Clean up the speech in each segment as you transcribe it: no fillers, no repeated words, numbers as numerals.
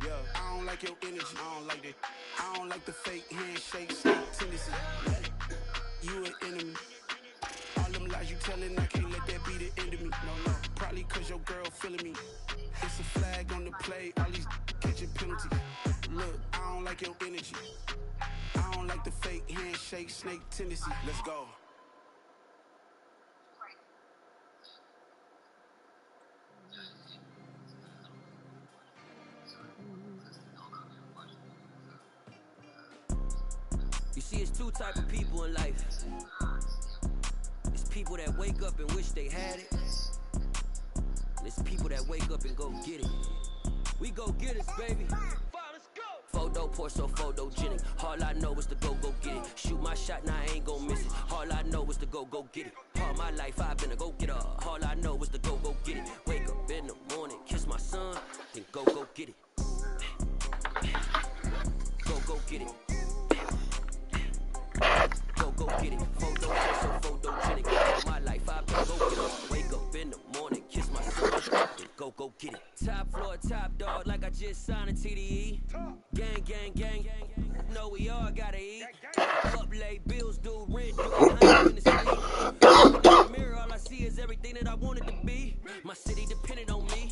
Yeah, I don't like your energy. I don't like that. I don't like the fake handshake, snake tendency. You an enemy. All them lies you telling, I can't let that be the end of me. No, probably cause your girl feeling me. It's a flag on the play, all these catching penalties. Look, I don't like your energy. I don't like the fake handshake, snake tendency. Let's go. You see, it's two type of people in life. It's people that wake up and wish they had it. And it's people that wake up and go get it. We go get it, baby. Photo pour so photogenic. All I know is to go get it. Shoot my shot, now I ain't gon' miss it. All I know is to go get it. All my life I've been a go getter. All I know is to go get it. Wake up in the morning, kiss my son, then go get it. Go get it. Go get it. Photo pour so photogenic. All my life I've been a go getter. Wake up in the morning, kiss my son, then go get it. Top floor, top dog, like I just signed a TDE. Gang. Know we all gotta eat. Up late, bills due, rent due, I'm in the street. In the mirror, all I see is everything that I wanted to be. My city depended on me.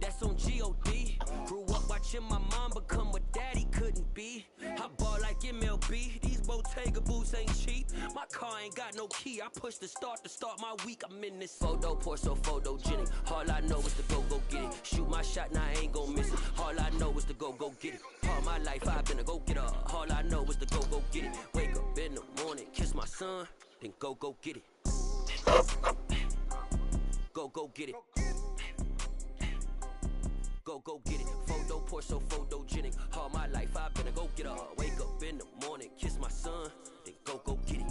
That's on G.O.D. Grew up watching my mom become what daddy couldn't be. I ball like MLB. These Bottega boots ain't cheap. My car ain't got no key. I push the start to start my week. I'm in this photo pour so photogenic. All I know is to go get it. Shoot my shot, now I ain't gon' miss it. All I know is to go get it. All my life I've been a go getter. All I know is to go get it. Wake up in the morning, kiss my son, then go get it. Go get it. Go get it. Photo pour so photogenic. All my life I've been a go getter. Wake up in the morning, kiss my son, then go get it.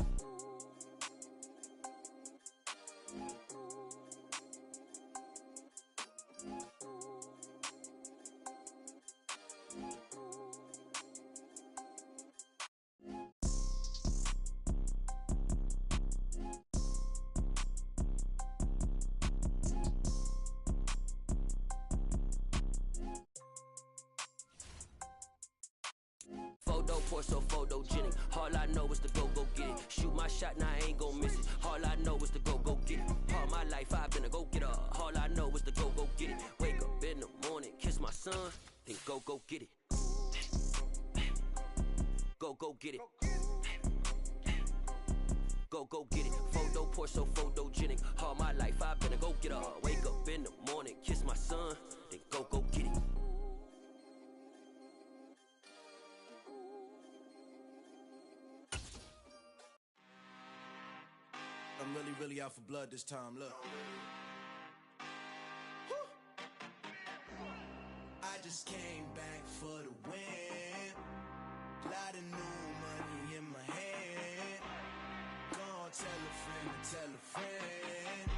Photo pour so photogenic. All I know is to go get it. Shoot my shot, now I ain't gon' miss it. All I know is to go get it. All my life I've been a go getter. All I know is to go get it. Wake up in the morning, kiss my son, then go get it. Go get it. Go get it. Photo pour so photogenic. All my life I've been a go getter. Wake up in the morning, kiss my son, then go get it. I'm really out for blood this time, look. I just came back for the win. Lot of new money in my hand. Gonna tell a friend.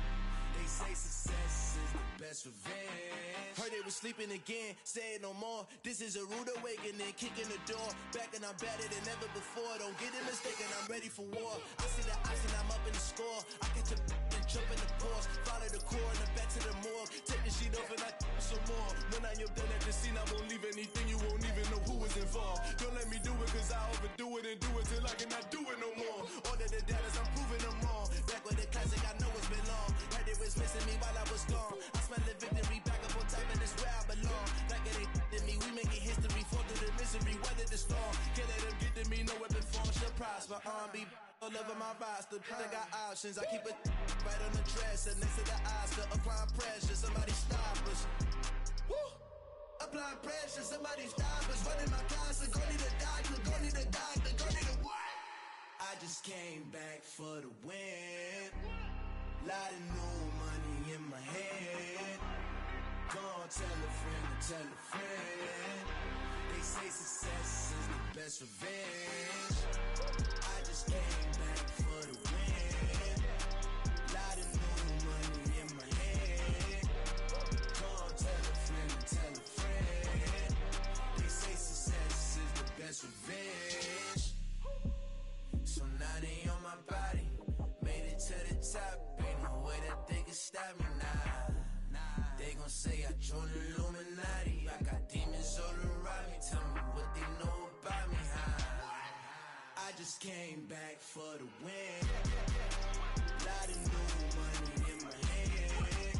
They say success is the best revenge. Heard they was sleeping again, say it no more. This is a rude awakening, kicking the door. Back and I'm better than ever before. Don't get it mistaken, I'm ready for war. I see the option, I'm up in the score. I catch a and jump in the course. Follow the core and then back to the morgue. Take the sheet off and I some more. When I am done at the scene, I won't leave anything. You won't even know who is involved. Don't let me do it, cause I overdo it and do it till I cannot do it no more. All of the doubters, I'm proving them wrong. Back with the classic, I know it's been long. Heard they was missing me while I was gone. I smell the victory back up on top, and it's where I belong. Like it ain't to me, we making history. Fall through the misery, weather the storm. Can't let them get to me, no weapon form should prosper. R&B all over my roster, I got options. I keep it right on the dresser, next to the Oscar. Applying pressure, somebody stop us. Woo! Applying pressure, somebody stop us. Running my class, go need a doctor, go need a doctor, go need a what? I just came back for the win. Lot of new money in my hand. Gonna tell a friend. They say success is the best revenge. I just came back for the win. Lot of new money in my hand. Gonna tell a friend. They say success is the best revenge. So now they on my body. Made it to the top. Ain't no way that they can stop me now. They they gon' say I joined the Illuminati. I got demons all around me, tell me what they know about me. I just came back for the win. Lot of new money in my hand.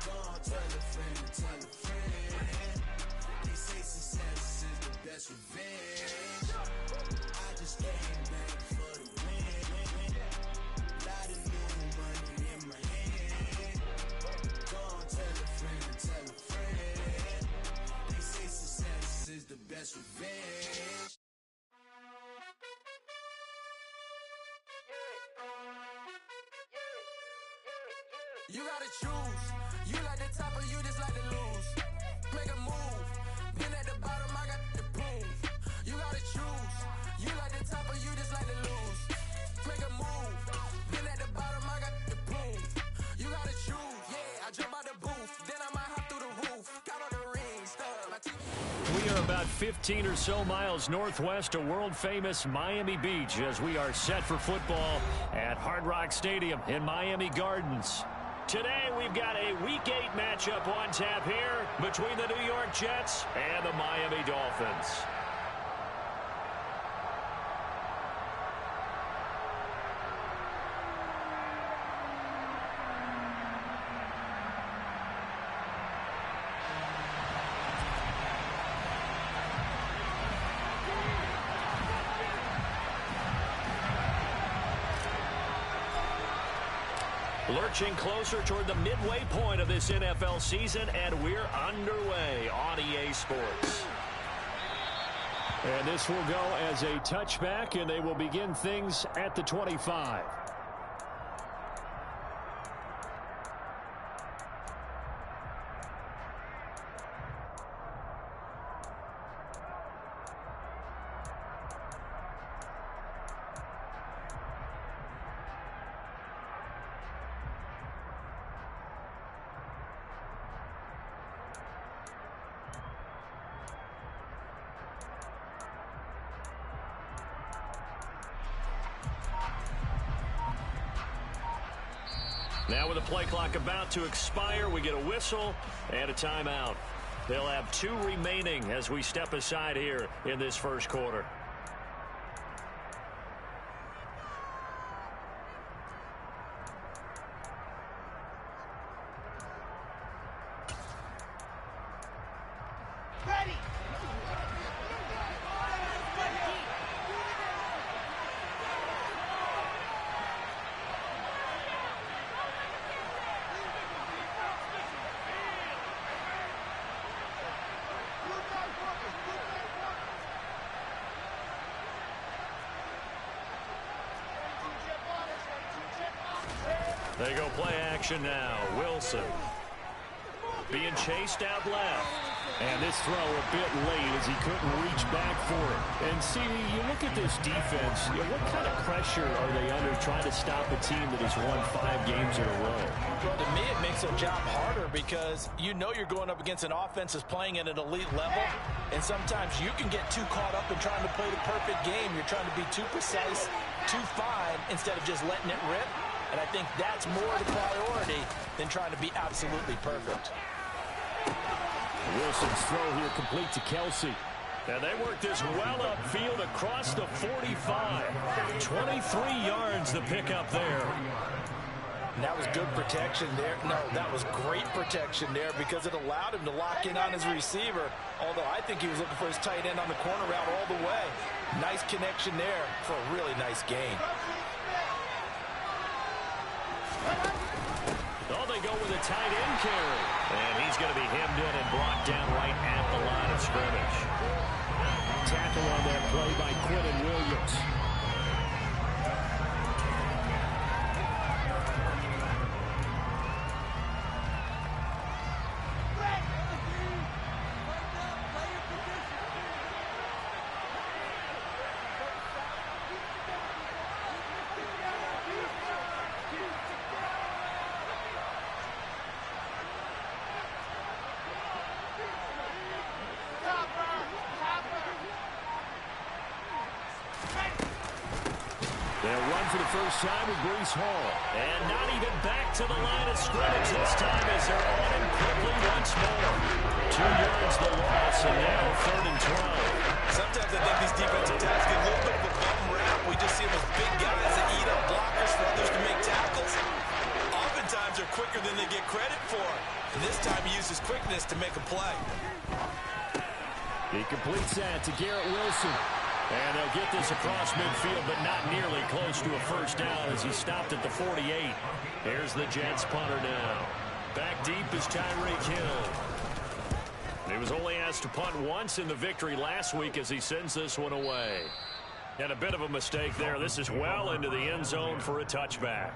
Gonna tell a friend to tell a friend. They say success is the best revenge. I just came back for the win. Lot of new money in my hand. Gonna tell a friend to tell a friend. They say success is the best revenge. You gotta choose. You like the top or you just like to lose. Make a move. Been at the bottom, I got the proof. You gotta choose. You like the top or you just like to lose. Make a move. Been at the bottom, I got the proof. You gotta choose. Yeah, I jump out the booth. Then I might hop through the roof. Got on the rings. We are about 15 or so miles northwest of world-famous Miami Beach as we are set for football at Hard Rock Stadium in Miami Gardens. Today, we've got a Week 8 matchup on tap here between the New York Jets and the Miami Dolphins. Lurching closer toward the midway point of this NFL season, and we're underway on EA Sports. And this will go as a touchback, and they will begin things at the 25. Now with the play clock about to expire, we get a whistle and a timeout. They'll have 2 remaining as we step aside here in this first quarter. They go play action now. Wilson being chased out left. And this throw a bit late as he couldn't reach back for it. And see, you look at this defense, what kind of pressure are they under trying to stop a team that has won 5 games in a row? Well, to me, it makes their job harder because you know you're going up against an offense that's playing at an elite level. And sometimes you can get too caught up in trying to play the perfect game. You're trying to be too precise, too fine, instead of just letting it rip. And I think that's more the priority than trying to be absolutely perfect. Wilson's throw here complete to Kelsey. And they work this well upfield across the 45. 23 yards to pick up there. And that was good protection there. No, that was great protection there because it allowed him to lock in on his receiver. Although I think he was looking for his tight end on the corner route all the way. Nice connection there for a really nice gain. Oh, they go with a tight end carry. And he's going to be hemmed in and brought down right at the line of scrimmage. Tackle on that play by Quinton Williams. for the first time with Breece Hall. And not even back to the line of scrimmage this time as they're on him quickly once more. 2 yards the loss, and now 3rd and 12. Sometimes I think these defensive tackles get a little bit of a bum rap. We just see them as big guys that eat up blockers for others to make tackles. Oftentimes they're quicker than they get credit for. And this time he uses quickness to make a play. He completes that to Garrett Wilson. And they'll get this across midfield, but not nearly close to a first down as he stopped at the 48. Here's the Jets punter now. Back deep is Tyreek Hill. He was only asked to punt once in the victory last week as he sends this one away. And a bit of a mistake there. This is well into the end zone for a touchback.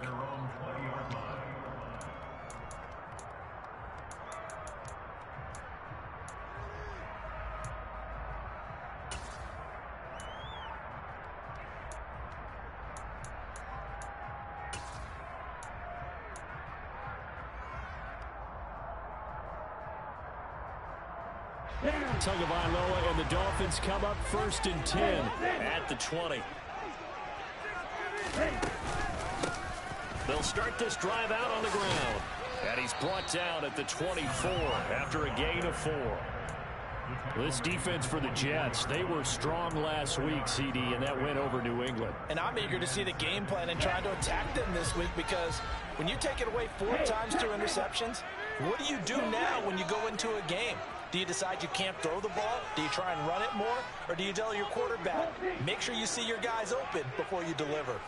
Tagovailoa and the Dolphins come up 1st and 10 at the 20. They'll start this drive out on the ground. And he's brought down at the 24 after a gain of 4. This defense for the Jets, they were strong last week, CD, and that went over New England. And I'm eager to see the game plan and trying to attack them this week because when you take it away 4 times 2 interceptions, what do you do now when you go into a game? Do you decide you can't throw the ball? Do you try and run it more? Or do you tell your quarterback, make sure you see your guys open before you deliver?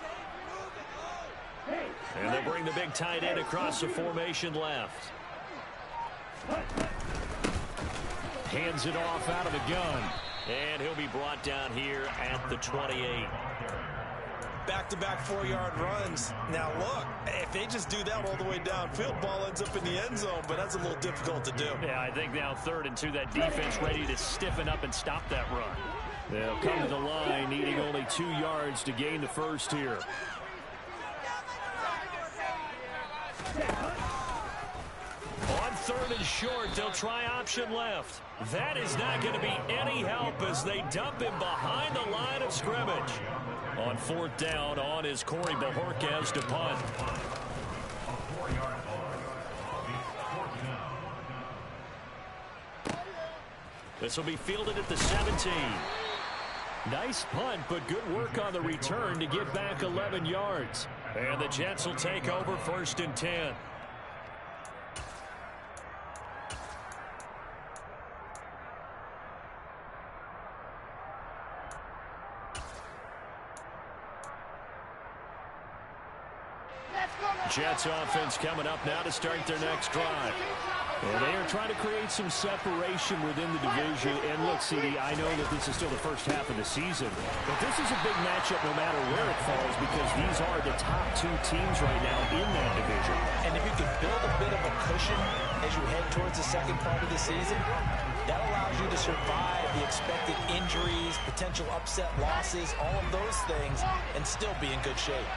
And they'll bring the big tight end across the formation left. Hands it off out of the gun. And he'll be brought down here at the 28. Back-to-back 4-yard runs. Now, look, if they just do that all the way downfield, ball ends up in the end zone, but that's a little difficult to do. Yeah, I think now 3rd and 2, that defense ready to stiffen up and stop that run. They'll come to the line, needing only 2 yards to gain the first here. On 3rd and short, they'll try option left. That is not going to be any help as they dump him behind the line of scrimmage. On 4th down, on is Corey Bajorquez to punt. This will be fielded at the 17. Nice punt, but good work on the return to get back 11 yards. And the Jets will take over 1st and 10. Jets offense coming up now to start their next drive. And they are trying to create some separation within the division. And look, CD, I know that this is still the first half of the season, but this is a big matchup no matter where it falls because these are the top 2 teams right now in that division. And if you can build a bit of a cushion as you head towards the second part of the season, that allows you to survive the expected injuries, potential upset losses, all of those things, and still be in good shape.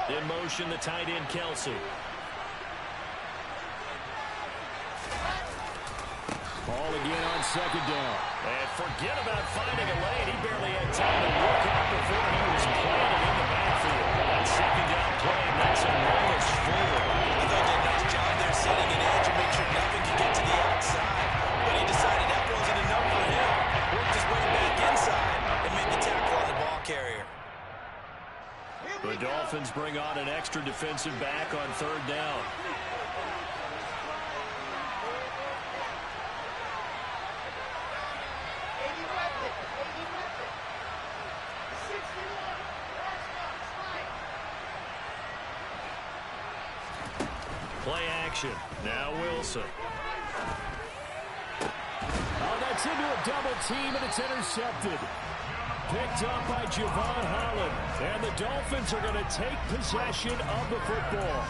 In motion, the tight end, Kelsey. Ball again on 2nd down. And forget about finding a lane. He barely had time to look out before he was planted in the backfield. That 2nd down play, and that's a minus 4. I thought he did a nice job there setting an edge and make sure nothing could get to the outside. But he decided that wasn't enough for him. Worked his way back inside and made the tackle on the ball carrier. The Dolphins bring on an extra defensive back on 3rd down. Play action. Now Wilson. Oh, that's into a double team, and it's intercepted. Picked up by Javon Holland. And the Dolphins are going to take possession of the football.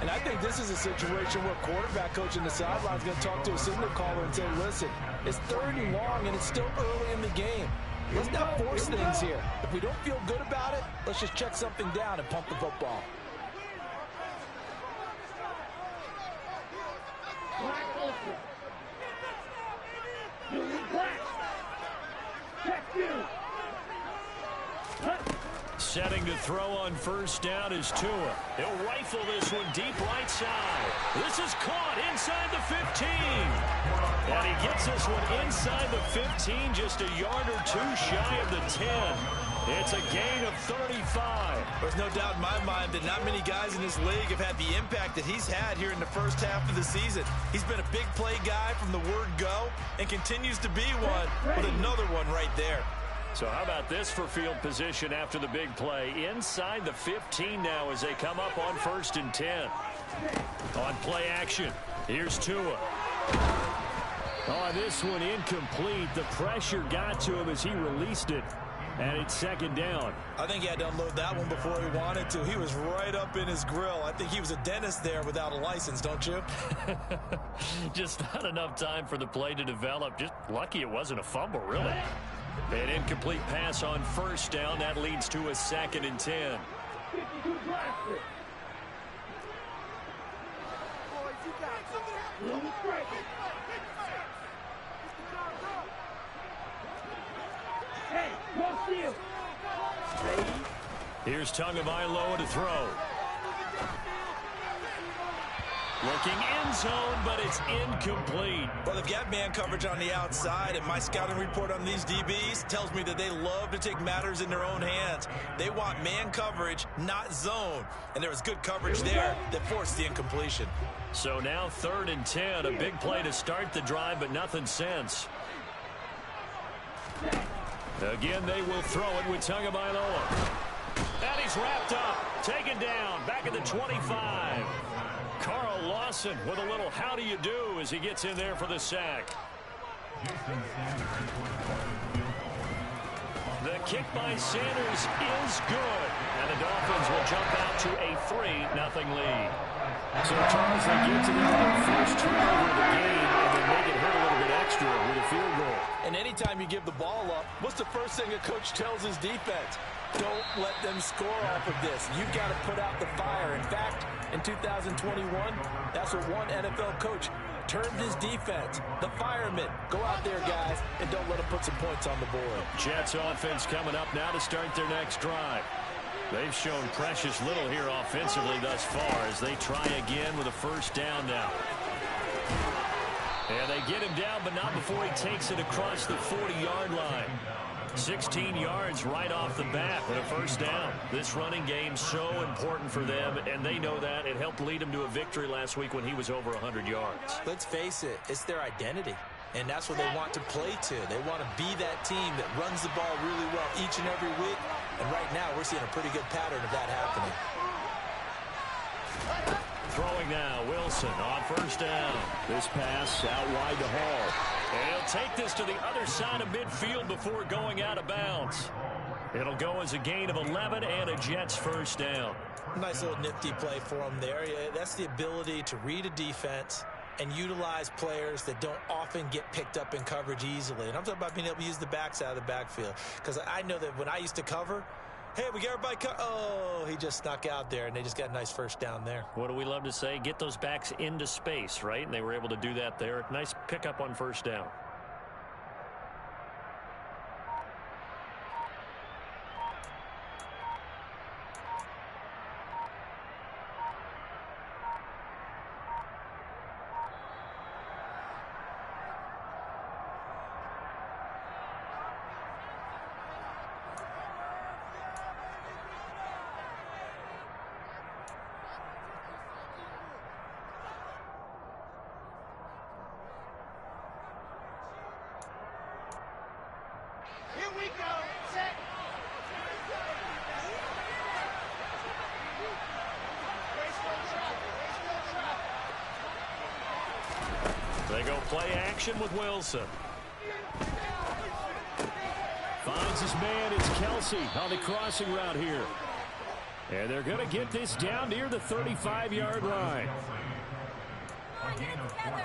And I think this is a situation where quarterback coach in the sideline is going to talk to a signal caller and say, listen, it's 3rd and long, and it's still early in the game. Let's not force things here. If we don't feel good about it, let's just check something down and pump the football. Check you. Setting to throw on first down is Tua. He'll rifle this one deep right side. This is caught inside the 15. And he gets this one inside the 15, just a yard or two shy of the 10. It's a gain of 35. There's no doubt in my mind that not many guys in this league have had the impact that he's had here in the first half of the season. He's been a big play guy from the word go and continues to be one with another one right there. So how about this for field position after the big play? Inside the 15 now as they come up on 1st and 10. On play action, here's Tua. Oh, this one incomplete. The pressure got to him as he released it. And it's 2nd down. I think he had to unload that one before he wanted to. He was right up in his grill. I think he was a dentist there without a license, don't you? Just not enough time for the play to develop. Just lucky it wasn't a fumble, really. An incomplete pass on 1st down. That leads to a 2nd and 10. Here's Tagovailoa to throw. Looking end zone, but it's incomplete. Well, they've got man coverage on the outside, and my scouting report on these DBs tells me that they love to take matters in their own hands. They want man coverage, not zone. And there was good coverage there that forced the incompletion. So now 3rd and 10, a big play to start the drive, but nothing since. Again, they will throw it with Tagovailoa. And he's wrapped up, taken down, back at the 25. Carl Lawson with a little how do you do as he gets in there for the sack. The kick by Sanders is good. And the Dolphins will jump out to a 3-0 lead. So, Charles, they get to their first turnover of the game and then make it hurt a little bit extra with a field goal. And anytime you give the ball up, what's the first thing a coach tells his defense? Don't let them score off of this. You've got to put out the fire. In fact, in 2021, that's what one NFL coach termed his defense. The firemen. Go out there, guys, and don't let them put some points on the board. Jets offense coming up now to start their next drive. They've shown precious little here offensively thus far as they try again with a 1st down now. And they get him down, but not before he takes it across the 40-yard line. 16 yards right off the bat with a 1st down. This running game so important for them, and they know that. It helped lead them to a victory last week when he was over 100 yards. Let's face it, it's their identity, and that's what they want to play to. They want to be that team that runs the ball really well each and every week, and right now we're seeing a pretty good pattern of that happening. Throwing now, Wilson on 1st down. This pass out wide to Hall. And he'll take this to the other side of midfield before going out of bounds. It'll go as a gain of 11 and a Jets 1st down. Nice little nifty play for him there. Yeah, that's the ability to read a defense and utilize players that don't often get picked up in coverage easily. And I'm talking about being able to use the backs out of the backfield. Because I know that when I used to cover, hey, we got everybody oh, he just snuck out there, and they just got a nice 1st down there. What do we love to say? Get those backs into space, right? And they were able to do that there. Nice pickup on 1st down. They go play action with Wilson. Finds his man. It's Kelsey on the crossing route here. And they're going to get this down near the 35-yard line. Gain of 14.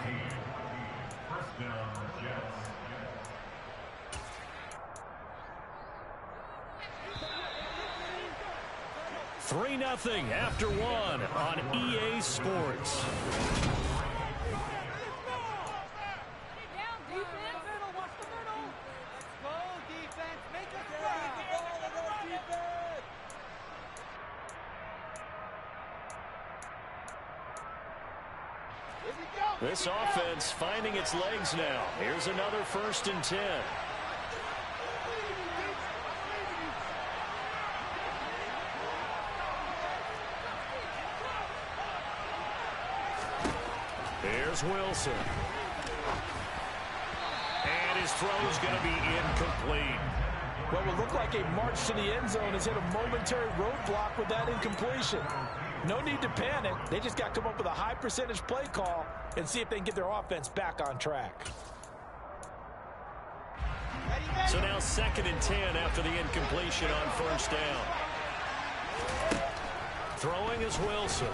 1st down, Jets. 3-0 after 1 on EA Sports. This offense finding its legs now. Here's another 1st and 10. Here's Wilson. And his throw's going to be incomplete. What will look like a march to the end zone has hit a momentary roadblock with that incompletion. No need to panic. They just got to come up with a high percentage play call and see if they can get their offense back on track. So now 2nd and 10 after the incompletion on 1st down. Throwing is Wilson.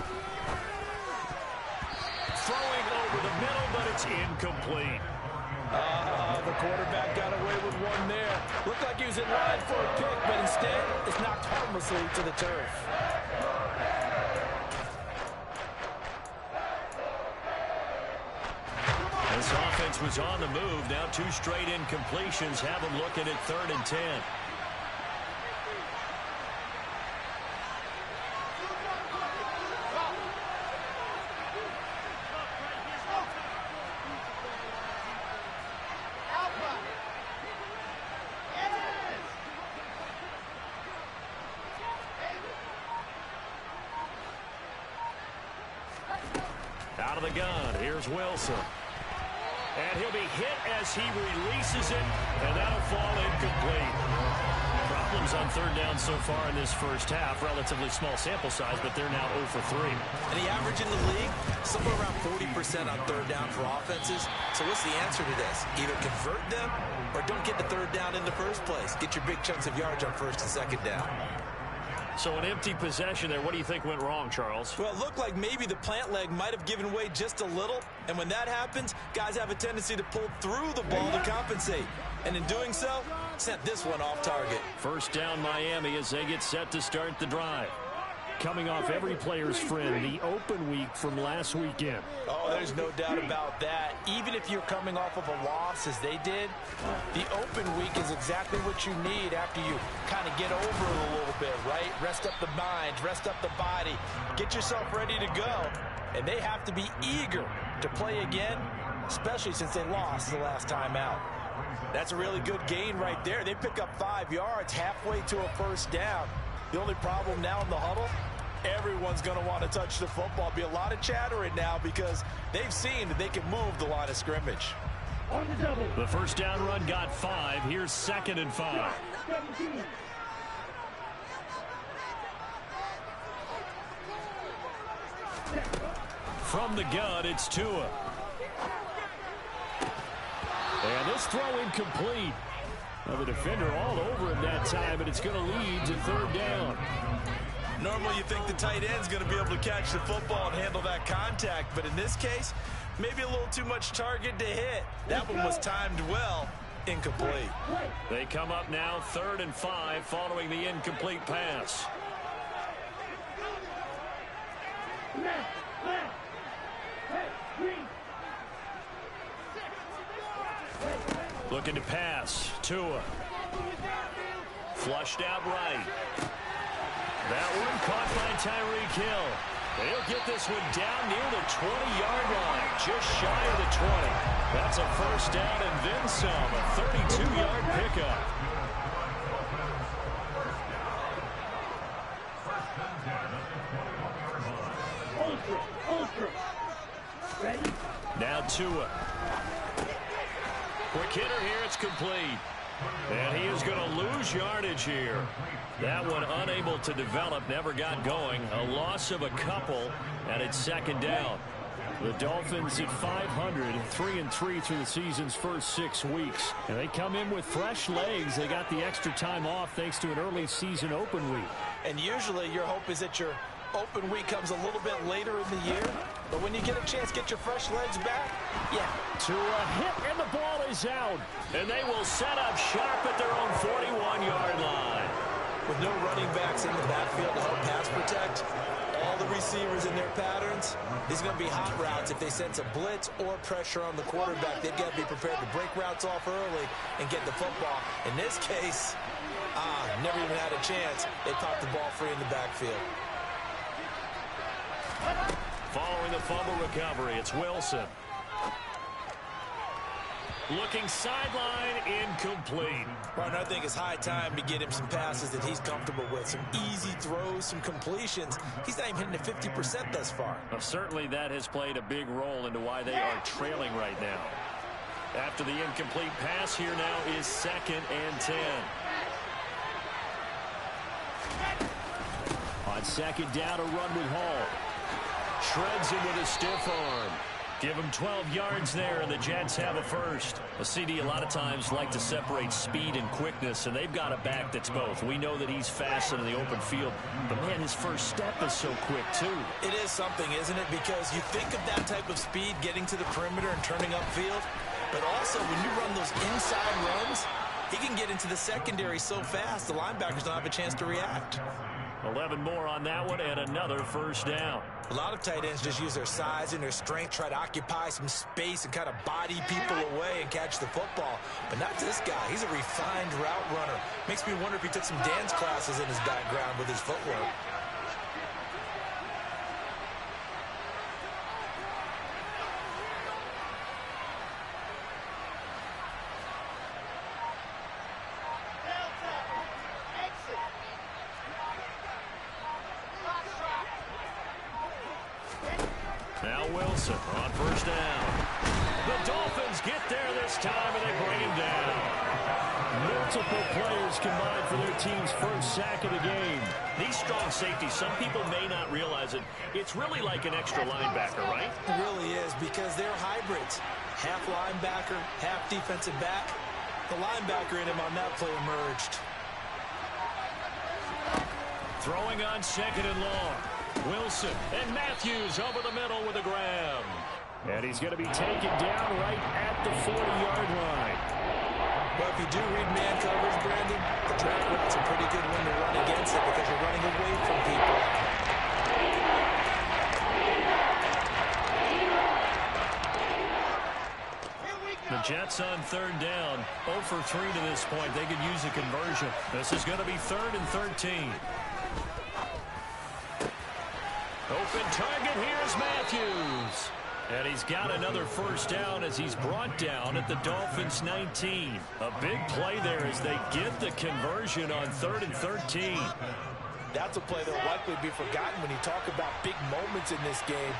Throwing over the middle, but it's incomplete. The quarterback got away with one there. Looked like he was in line for a pick, but instead it's knocked harmlessly to the turf. This offense was on the move. Now 2 straight incompletions have them looking at 3rd and 10. Out of the gun, here's Wilson. And he'll be hit as he releases it, and that'll fall incomplete. Problems on 3rd down so far in this 1st half. Relatively small sample size, but they're now 0 for 3. And the average in the league, somewhere around 40% on 3rd down for offenses. So what's the answer to this? Either convert them or don't get the 3rd down in the first place. Get your big chunks of yards on 1st and 2nd down. So an empty possession there. What do you think went wrong, Charles? Well, it looked like maybe the plant leg might have given way just a little. And when that happens, guys have a tendency to pull through the ball to compensate. And in doing so, sent this one off target. 1st down Miami as they get set to start the drive. Coming off every player's friend, the open week from last weekend. Oh, there's no doubt about that. Even if you're coming off of a loss as they did, the open week is exactly what you need after you kind of get over it a little bit, right? Rest up the mind, rest up the body, get yourself ready to go. And they have to be eager to play again, especially since they lost the last time out. That's a really good gain right there. They pick up 5 yards halfway to a 1st down. The only problem now in the huddle, everyone's going to want to touch the football. Be a lot of chattering now because they've seen that they can move the line of scrimmage. The 1st down run got 5. Here's 2nd and 5. From the gun, it's Tua. And this throw incomplete. Well, the defender all over him that time, and it's going to lead to 3rd down. Normally you think the tight end's going to be able to catch the football and handle that contact, but in this case, maybe a little too much target to hit. That one was timed well. Incomplete. They come up now 3rd and 5 following the incomplete pass. Looking to pass. Tua. Flushed out right. That one caught by Tyreek Hill. They'll get this one down near the 20-yard line, just shy of the 20. That's a 1st down and then some, a 32-yard pickup. Now Tua. Quick hitter here, it's complete. And he is going to lose yardage here. That one unable to develop, never got going. A loss of a couple, and it's 2nd down. The Dolphins at 500, 3-3 through the season's first 6 weeks. And they come in with fresh legs. They got the extra time off thanks to an early season open week. And usually your hope is that your open week comes a little bit later in the year. But when you get a chance to get your fresh legs back, yeah. To a hit, and the ball is out. And they will set up sharp at their own 41-yard line. With no running backs in the backfield to help pass protect, all the receivers in their patterns, these are going to be hot routes. If they sense a blitz or pressure on the quarterback, they've got to be prepared to break routes off early and get the football. In this case, never even had a chance. They popped the ball free in the backfield. Following the fumble recovery, it's Wilson. Looking sideline, incomplete. Partner, I think it's high time to get him some passes that he's comfortable with. Some easy throws, some completions. He's not even hitting the 50% thus far. Well, certainly that has played a big role into why they are trailing right now. After the incomplete pass, here now is 2nd and 10. On 2nd down, a run with Hall. Shreds him with a stiff arm. Give him 12 yards there, and the Jets have a first. A CD a lot of times like to separate speed and quickness, and they've got a back that's both. We know that he's fast in the open field, but, man, his first step is so quick, too. It is something, isn't it? Because you think of that type of speed getting to the perimeter and turning upfield, but also when you run those inside runs, he can get into the secondary so fast the linebackers don't have a chance to react. 11 more on that one, and another first down. A lot of tight ends just use their size and their strength, try to occupy some space and kind of body people away and catch the football. But not this guy. He's a refined route runner. Makes me wonder if he took some dance classes in his background with his footwork. Now Wilson on first down. The Dolphins get there this time, and they bring him down. Multiple players combined for their team's first sack of the game. These strong safeties, some people may not realize it. It's really like an extra linebacker, right? It really is, because they're hybrids. Half linebacker, half defensive back. The linebacker in him on that play emerged. Throwing on 2nd and long. Wilson and Matthews over the middle with a grab. And he's going to be taken down right at the 40-yard line. Well, if you do read man coverage, Brandon, the drag route's a pretty good one to run against it because you're running away from people. The Jets on 3rd down. 0 for 3 to this point. They could use a conversion. This is going to be 3rd and 13. Open target, here's Matthews. And he's got another first down as he's brought down at the Dolphins' 19. A big play there as they get the conversion on 3rd and 13. That's a play that will likely be forgotten when you talk about big moments in this game.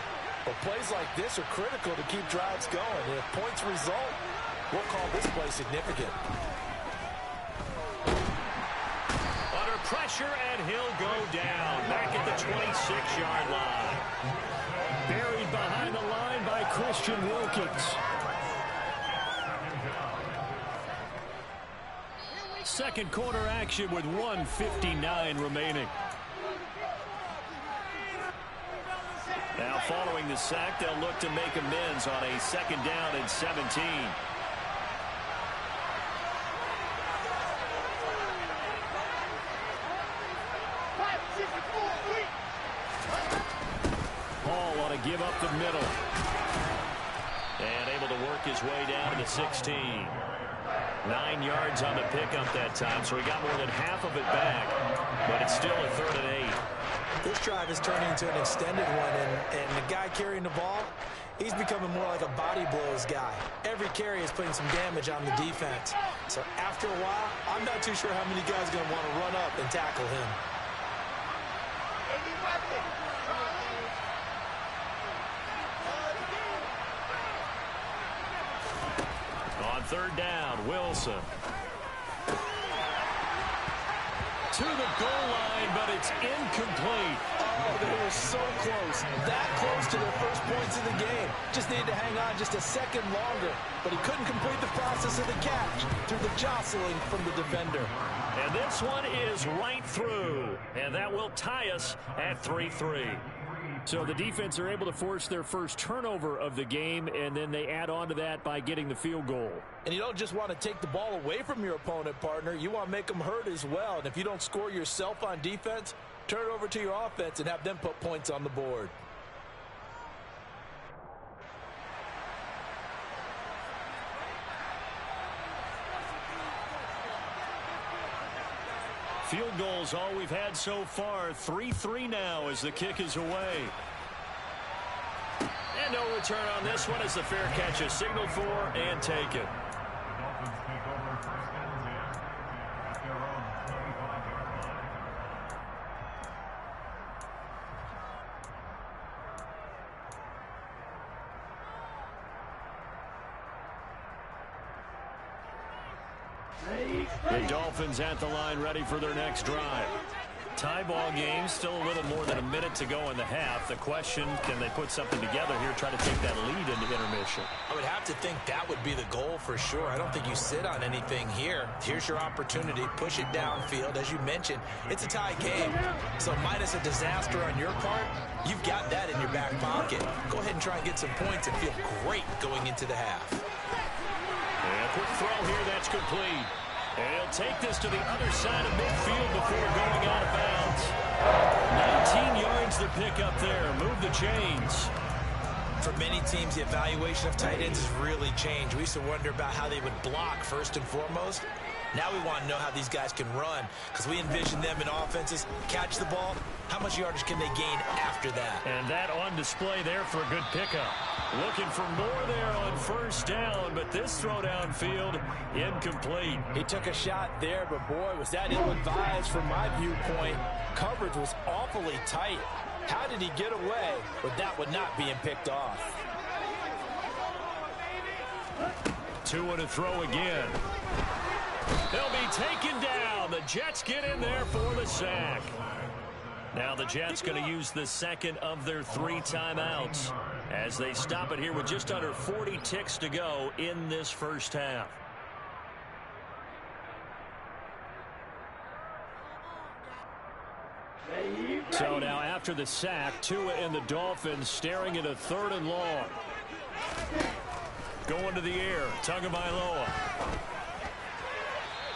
But plays like this are critical to keep drives going. And if points result, we'll call this play significant. Under pressure, and he'll go down back at the 26-yard line. Buried behind the line by Christian Wilkins. Second quarter action with 1:59 remaining. Now following the sack, they'll look to make amends on a 2nd down and 17. Hall ought to give up the middle. And able to work his way down to the 16. 9 yards on the pickup that time, so he got more than half of it back. But it's still a 3rd and 8. This drive is turning into an extended one, and the guy carrying the ball, he's becoming more like a body blows guy. Every carry is putting some damage on the defense. So after a while, I'm not too sure how many guys are going to want to run up and tackle him. On 3rd down, Wilson. To the goal line, but it's incomplete. Oh, they were so close. That close to their first points of the game. Just needed to hang on just a second longer. But he couldn't complete the process of the catch through the jostling from the defender. And this one is right through. And that will tie us at 3-3. So the defense are able to force their first turnover of the game, and then they add on to that by getting the field goal. And you don't just want to take the ball away from your opponent, partner. You want to make them hurt as well. And if you don't score yourself on defense, turn it over to your offense and have them put points on the board. Field goals all we've had so far. 3-3 now as the kick is away. And no return on this one as the fair catch is signaled for and taken. The Dolphins at the line, ready for their next drive. Tie ball game, still a little more than a minute to go in the half. The question, can they put something together here, try to take that lead into intermission? I would have to think that would be the goal for sure. I don't think you sit on anything here. Here's your opportunity. Push it downfield. As you mentioned, it's a tie game. So minus a disaster on your part, you've got that in your back pocket. Go ahead and try and get some points and feel great going into the half. And a quick throw here, that's complete. And he'll take this to the other side of midfield before going out of bounds. 19 yards to pick up there. Move the chains. For many teams, the evaluation of tight ends has really changed. We used to wonder about how they would block first and foremost. Now we want to know how these guys can run, because we envision them in offenses catch the ball. How much yardage can they gain after that? And that on display there for a good pickup. Looking for more there on first down, but this throw downfield incomplete. He took a shot there, but boy, was that ill-advised from my viewpoint. Coverage was awfully tight. How did he get away with that one not being picked off? 2 and a throw again. They'll be taken down. The Jets get in there for the sack. Now the Jets going to use the second of their 3 timeouts as they stop it here with just under 40 ticks to go in this first half. So now after the sack, Tua and the Dolphins staring at a 3rd and long. Going to the air, Tagovailoa.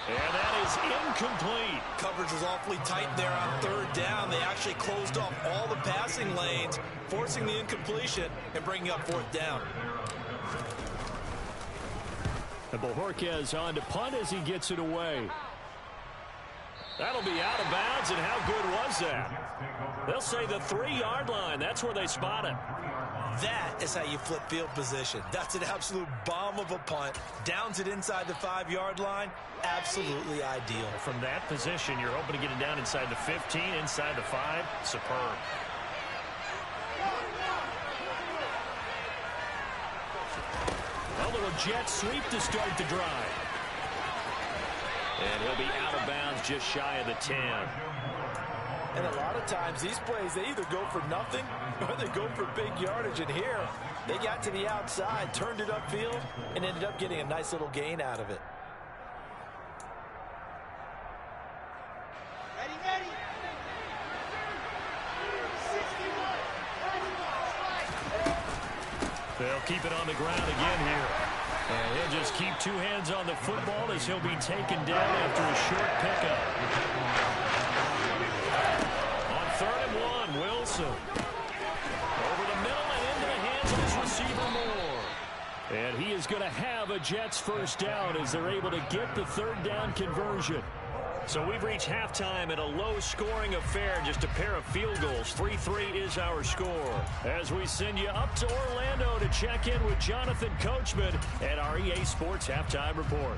And that is incomplete. Coverage was awfully tight there on 3rd down. They actually closed off all the passing lanes, forcing the incompletion and bringing up 4th down. And Bojorquez on to punt as he gets it away. That'll be out of bounds, and how good was that? They'll say the 3-yard line. That's where they spot it. That is how you flip field position. That's an absolute bomb of a punt. Downs it inside the 5-yard line. Absolutely ideal. From that position, you're hoping to get it down inside the 15, inside the 5. Superb. A little jet sweep to start the drive. And he'll be out of bounds just shy of the 10. And a lot of times these plays, they either go for nothing or they go for big yardage. And here, they got to the outside, turned it upfield, and ended up getting a nice little gain out of it. Ready. They'll keep it on the ground again here. And he'll just keep 2 hands on the football as he'll be taken down after a short pickup. On 3rd and 1, Wilson. Over the middle and into the hands of his receiver Moore. And he is going to have a Jets first down as they're able to get the 3rd down conversion. So we've reached halftime in a low-scoring affair, just a pair of field goals. 3-3 is our score. As we send you up to Orlando to check in with Jonathan Coachman at our EA Sports Halftime Report.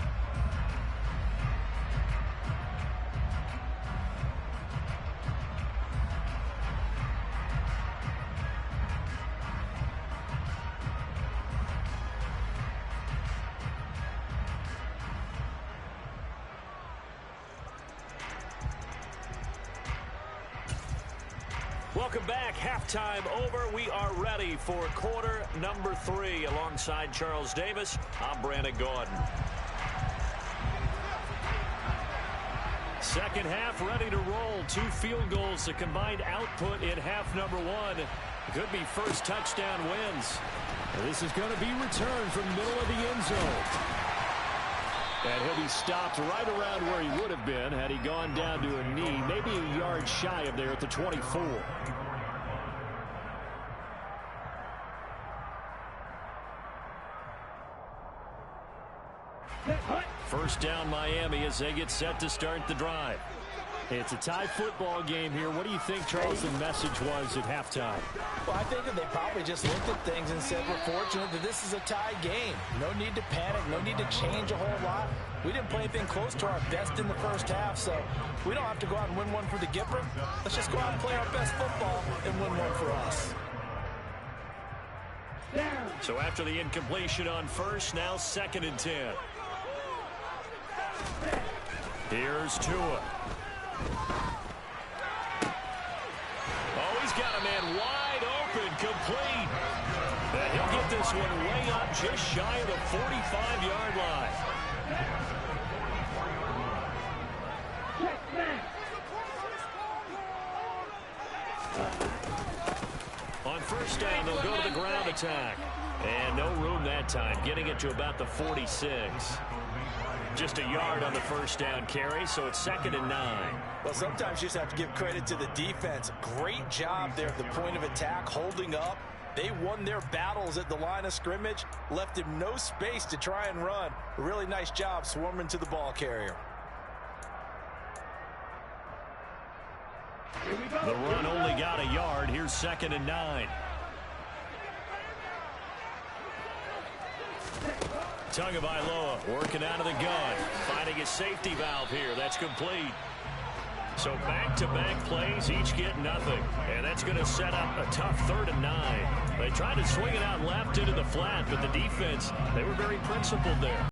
Welcome back. Halftime over. We are ready for quarter number 3. Alongside Charles Davis, I'm Brandon Gordon. Second half ready to roll. 2 field goals, the combined output in half number 1. Could be first touchdown wins. And this is going to be returned from the middle of the end zone. And he'll be stopped right around where he would have been had he gone down to a knee, maybe a yard shy of there at the 24. First down Miami as they get set to start the drive. It's a tie football game here. What do you think, Charles, the message was at halftime? Well, I think that they probably just looked at things and said, we're fortunate that this is a tie game. No need to panic. No need to change a whole lot. We didn't play anything close to our best in the first half, so we don't have to go out and win one for the Gipper. Let's just go out and play our best football and win one for us. So after the incompletion on first, now 2nd and 10. Here's Tua. Oh, he's got a man wide open, complete. And he'll get this one way up just shy of the 45-yard line. On first down, they'll go to the ground attack. And no room that time, getting it to about the 46. Just a yard on the first down carry, so it's 2nd and 9. Well, sometimes you just have to give credit to the defense. Great job there at the point of attack, holding up. They won their battles at the line of scrimmage, left him no space to try and run. A really nice job swarming to the ball carrier. The run only got a yard. Here's 2nd and 9. Tagovailoa working out of the gun, finding a safety valve here. That's complete. So back-to-back plays, each get nothing. And that's going to set up a tough 3rd and 9. They tried to swing it out left into the flat, but the defense, they were very principled there.